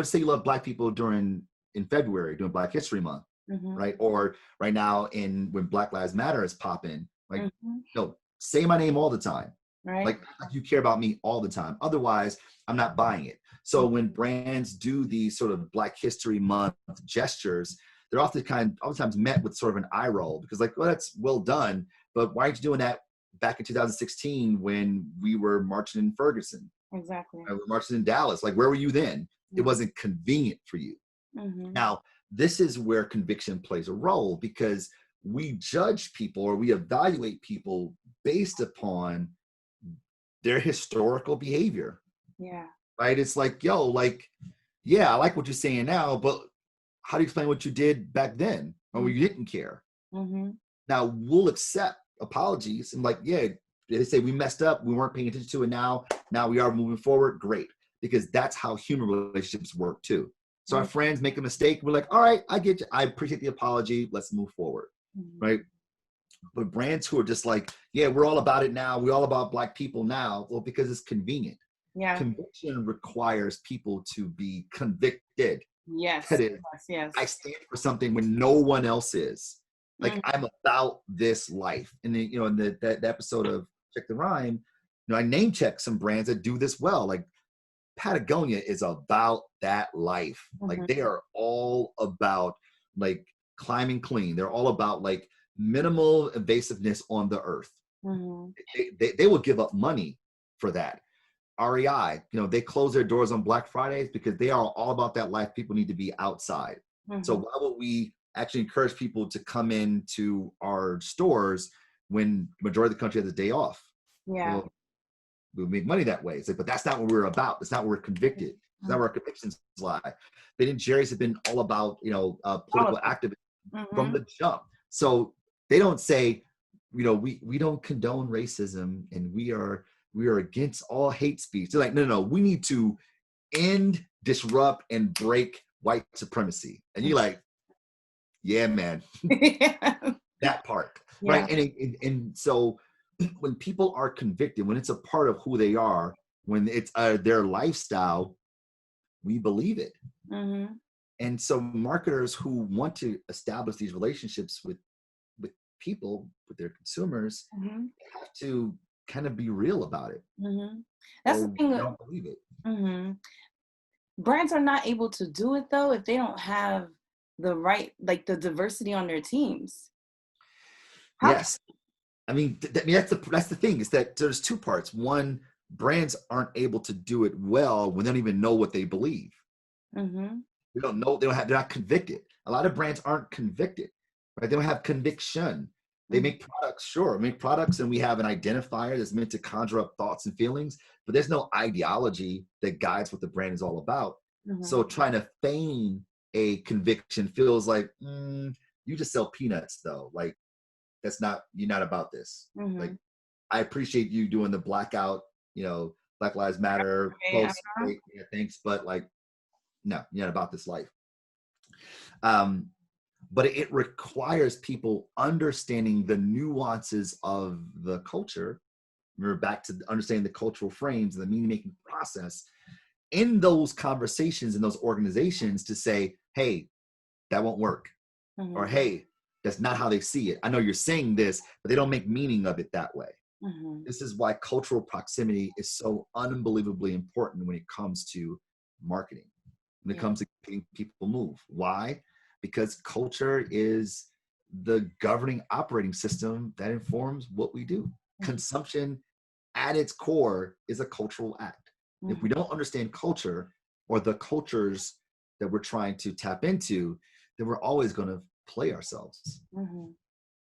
say you love Black people in February during Black History Month, right? Or right now when Black Lives Matter is popping, like no, say my name all the time. Right. Like you care about me all the time. Otherwise, I'm not buying it. So when brands do these sort of Black History Month gestures, they're oftentimes met with sort of an eye roll because like, well, that's well done, but why aren't you doing that back in 2016 when we were marching in Ferguson? Exactly. We were marching in Dallas. Like, where were you then? It wasn't convenient for you. Now, this is where conviction plays a role because we judge people or we evaluate people based upon their historical behavior. Yeah. Right? It's like, yo, like, yeah, I like what you're saying now, but how do you explain what you did back then or you didn't care? Now, we'll accept apologies and like, yeah, they say we messed up, we weren't paying attention to it now we are moving forward, great, because that's how human relationships work too. So our friends make a mistake, we're like, all right, I get you, I appreciate the apology, let's move forward, right? But brands who are just like, yeah, we're all about it now, we're all about Black people now, well, because it's convenient. Yeah. Conviction requires people to be convicted. Yes. That is, yes. I stand for something when no one else is. Like I'm about this life. And then, in the episode of Check the Rhyme, I name check some brands that do this well. Like Patagonia is about that life. Like they are all about like climbing clean. They're all about like minimal invasiveness on the earth. They will give up money for that. REI, they close their doors on Black Fridays because they are all about that life. People need to be outside. So why would we actually encourage people to come into our stores when the majority of the country has a day off? Yeah. Well, we make money that way. It's like, but that's not what we're about. That's not where we're convicted. That's not where our convictions lie. Ben and Jerry's have been all about, political activism from the jump. So they don't say, we don't condone racism and we are against all hate speech. They're like, no, we need to end, disrupt, and break white supremacy. And you're like, yeah, man, that part, right? And so when people are convicted, when it's a part of who they are, when it's their lifestyle, we believe it. And so marketers who want to establish these relationships with people, with their consumers, have to kind of be real about it. That's the thing. They don't believe it. Brands are not able to do it though if they don't have the right, like the diversity on their teams. Yes. I mean, that's the thing, is that there's two parts. One, brands aren't able to do it well when they don't even know what they believe. They don't know, they're not convicted. A lot of brands aren't convicted, right? They don't have conviction. They make products, sure, make products, and we have an identifier that's meant to conjure up thoughts and feelings, but there's no ideology that guides what the brand is all about. So trying to feign a conviction feels like, you just sell peanuts though. Like, you're not about this. Like, I appreciate you doing the blackout, Black Lives Matter post, great, yeah, thanks, but like, no, you're not about this life. But it requires people understanding the nuances of the culture. We're back to understanding the cultural frames and the meaning-making process in those conversations in those organizations to say, hey, that won't work. Or, hey, that's not how they see it. I know you're saying this, but they don't make meaning of it that way. This is why cultural proximity is so unbelievably important when it comes to marketing, when it comes to getting people move. Why? Because culture is the governing operating system that informs what we do. Consumption at its core is a cultural act. If we don't understand culture or the cultures that we're trying to tap into, then we're always going to play ourselves.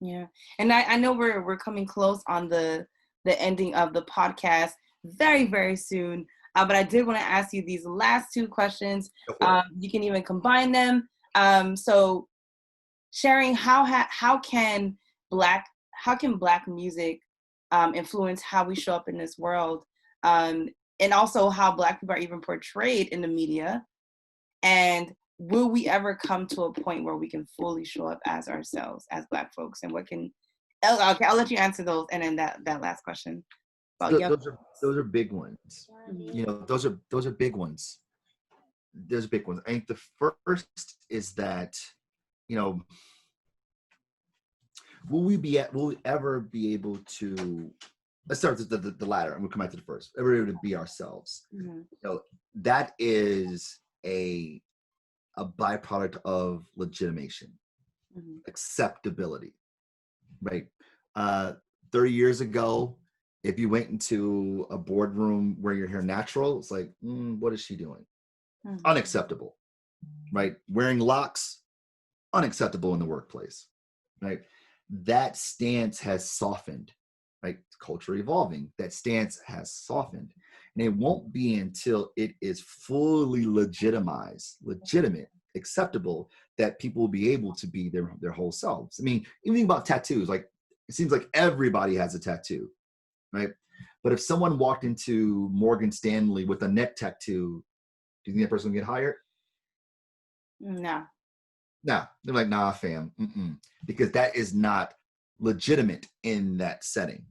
Yeah. And I know we're coming close on the ending of the podcast very, very soon. But I did want to ask you these last two questions. You can even combine them. So sharing how can Black music influence how we show up in this world, and also how Black people are even portrayed in the media, and will we ever come to a point where we can fully show up as ourselves as Black folks, and okay, I'll let you answer those, and then that last question about those are big ones. Those are big ones. There's big ones. I think the first is that, will we ever be able to, let's start with the latter and we'll come back to the first, ever able to be ourselves. That is a byproduct of legitimation, acceptability, right? 30 years ago, if you went into a boardroom wearing your hair natural, it's like, what is she doing? Unacceptable, right? Wearing locks, unacceptable in the workplace, right? That stance has softened, right? Culture evolving, that stance has softened. And it won't be until it is fully legitimate, acceptable, that people will be able to be their whole selves. I mean, even think about tattoos. Like, it seems like everybody has a tattoo, right? But if someone walked into Morgan Stanley with a neck tattoo, do you think that person would get hired? No. No, they're like, nah, fam, because that is not legitimate in that setting.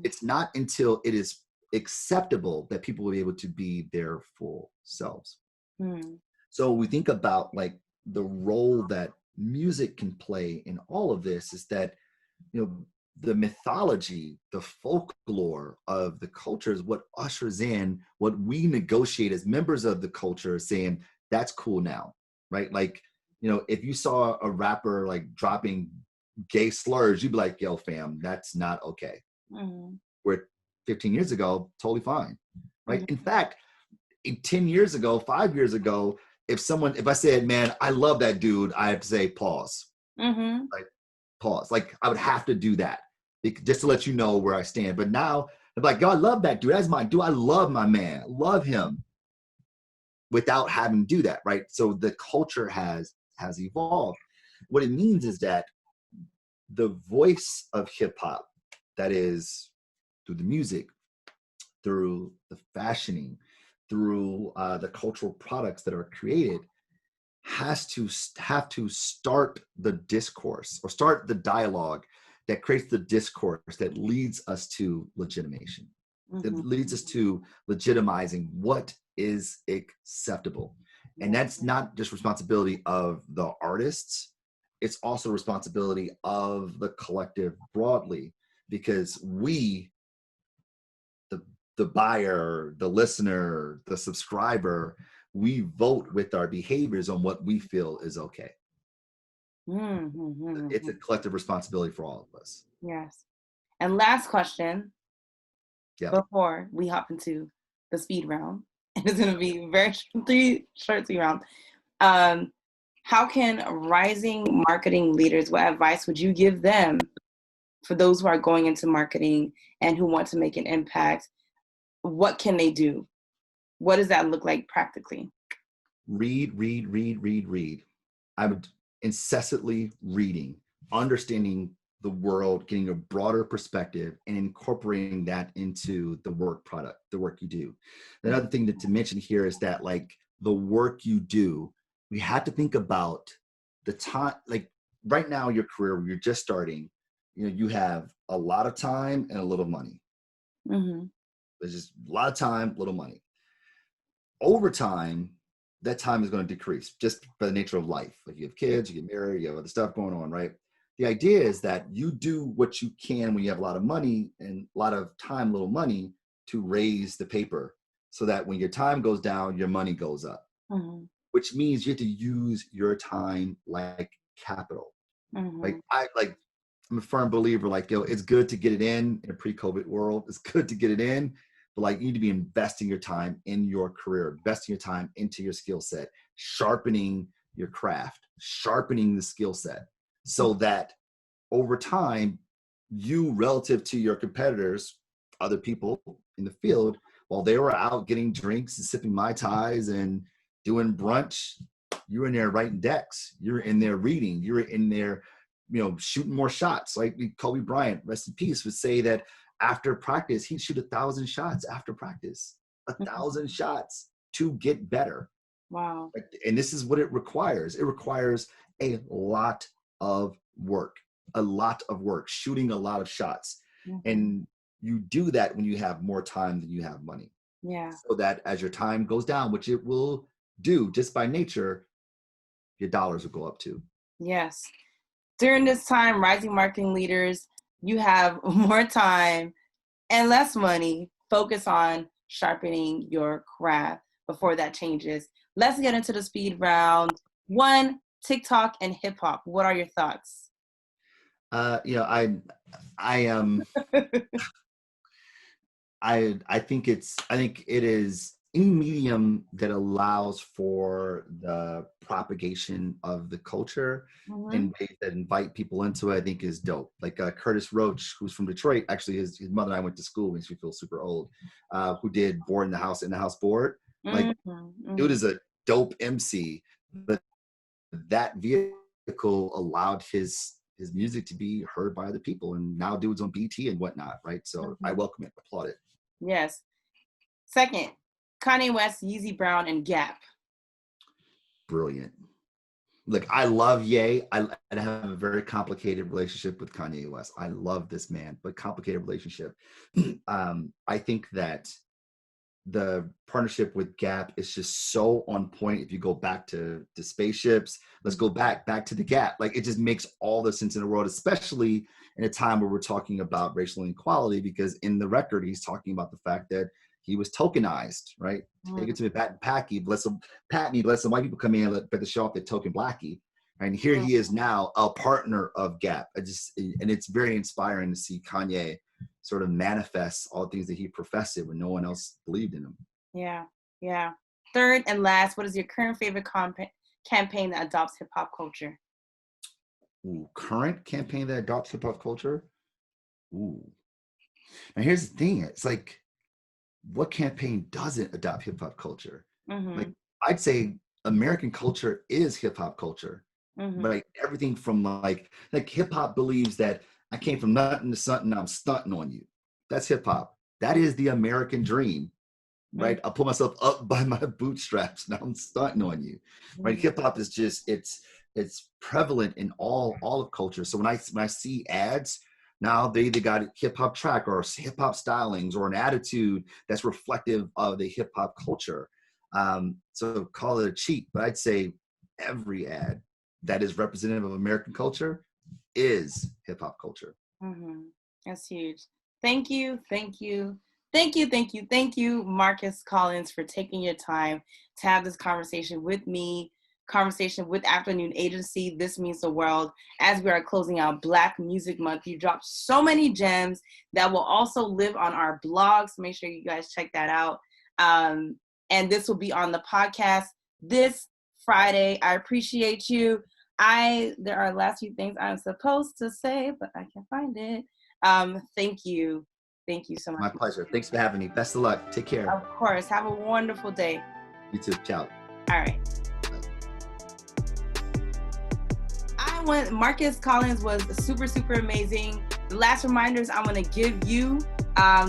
It's not until it is acceptable that people will be able to be their full selves. So we think about like the role that music can play in all of this is that, the mythology, the folklore of the culture is what ushers in what we negotiate as members of the culture, saying that's cool now, right? Like, if you saw a rapper like dropping gay slurs, you'd be like, yo, fam, that's not okay. Where 15 years ago, totally fine, right? In fact, 10 years ago, 5 years ago, if I said, man, I love that dude, I have to say, pause. Like, pause. Like, I would have to do that just to let you know where I stand. But now, I'm like, yo, I love that dude. That's my dude. I love my man. Love him. Without having to do that, right? So the culture has evolved. What it means is that the voice of hip hop, that is through the music, through the fashioning, through the cultural products that are created, have to start the discourse or start the dialogue that creates the discourse that leads us to legitimation, that leads us to legitimizing what is acceptable. And that's not just responsibility of the artists, it's also responsibility of the collective broadly, because we, the buyer, the listener, the subscriber, we vote with our behaviors on what we feel is okay. It's a collective responsibility for all of us. Yes. And last question, before we hop into the speed round, and it's going to be very short speed round. how can rising marketing leaders, what advice would you give them for those who are going into marketing and who want to make an impact? What can they do? What does that look like practically? Read. I would incessantly reading, understanding the world, getting a broader perspective, and incorporating that into the work product, the work you do. Another thing to mention here is that like the work you do, we have to think about the time, like right now, your career, when you're just starting, you have a lot of time and a little money. Mm-hmm. There's just a lot of time, little money. Over time, that time is going to decrease just by the nature of life. Like you have kids, you get married, you have other stuff going on, right? The idea is that you do what you can when you have a lot of money and a lot of time, little money, to raise the paper so that when your time goes down, your money goes up, Mm-hmm. which means you have to use your time like capital. Mm-hmm. I'm a firm believer, like, it's good to get it in a pre-COVID world. It's good to get it in, but like you need to be investing your time in your career, investing your time into your skill set, sharpening your craft, sharpening the skill set so that over time, you relative to your competitors, other people in the field, while they were out getting drinks and sipping Mai Tais and doing brunch, you were in there writing decks. You're in there reading. You're in there, shooting more shots. Like Kobe Bryant, rest in peace, would say that after practice, he'd shoot 1,000 shots after practice, 1,000 shots to get better. Wow. And this is what it requires. It requires a lot of work, shooting a lot of shots. Mm-hmm. And you do that when you have more time than you have money. Yeah. So that as your time goes down, which it will do just by nature, your dollars will go up too. Yes. During this time, rising marketing leaders, you have more time and less money. Focus on sharpening your craft before that changes. Let's get into the speed round. 1, TikTok and hip hop. What are your thoughts? I think it is any medium that allows for the propagation of the culture in ways that invite people into it, I think is dope. Like Curtis Roach, who's from Detroit, actually his mother and I went to school, makes me feel super old, who did Board in the House Board. Like, dude is a dope MC, but that vehicle allowed his music to be heard by other people, and now dude's on BT and whatnot, right? So I welcome it, applaud it. Yes. 2nd, Kanye West, Yeezy Brown, and Gap. Brilliant. Look, I love Ye. I have a very complicated relationship with Kanye West. I love this man, but complicated relationship. I think that the partnership with Gap is just so on point. If you go back to the spaceships, let's go back to the Gap. Like, it just makes all the sense in the world, especially in a time where we're talking about racial inequality, because in the record, he's talking about the fact that he was tokenized, right? Take it to me, Packy, bless him, pat me, bless some white people come in and let the show off the token blackie. And here he is now, a partner of Gap. And it's very inspiring to see Kanye sort of manifest all the things that he professed when no one else believed in him. Yeah. 3rd and last, what is your current favorite campaign that adopts hip hop culture? Ooh, current campaign that adopts hip hop culture? Ooh. Now here's the thing. It's like, what campaign doesn't adopt hip hop culture? Like, I'd say American culture is hip hop culture. Right? Everything from like hip hop believes that I came from nothing to something, I'm stunting on you. That's hip hop. That is the American dream, right? I pull myself up by my bootstraps. Now I'm stunting on you, right? Hip hop is just, it's prevalent in all of culture. So when I see ads, now they either got a hip hop track or hip hop stylings or an attitude that's reflective of the hip hop culture. So call it a cheat, but I'd say every ad that is representative of American culture is hip hop culture. That's huge. Thank you, Marcus Collins, for taking your time to have this conversation with me, conversation with Afternoon Agency. This means the world. As we are closing out Black Music Month, you dropped so many gems that will also live on our blog. So make sure you guys check that out. And this will be on the podcast this Friday. I appreciate you. There are last few things I'm supposed to say, but I can't find it. Thank you. Thank you so much. My pleasure. Thanks for having me. Best of luck. Take care. Of course. Have a wonderful day. You too. Ciao. All right. Marcus Collins was super amazing. The last reminders I'm going to give you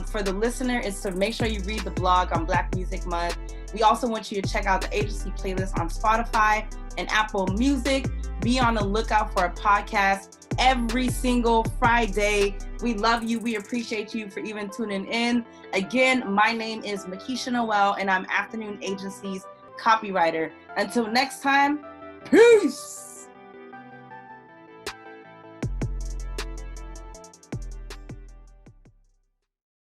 for the listener is to make sure you read the blog on Black Music Month. We also want you to check out the agency playlist on Spotify and Apple Music. Be on the lookout for a podcast every single Friday. We love you. We appreciate you for even tuning in. Again, my name is Makisha Noel, and I'm Afternoon Agency's copywriter. Until next time, peace.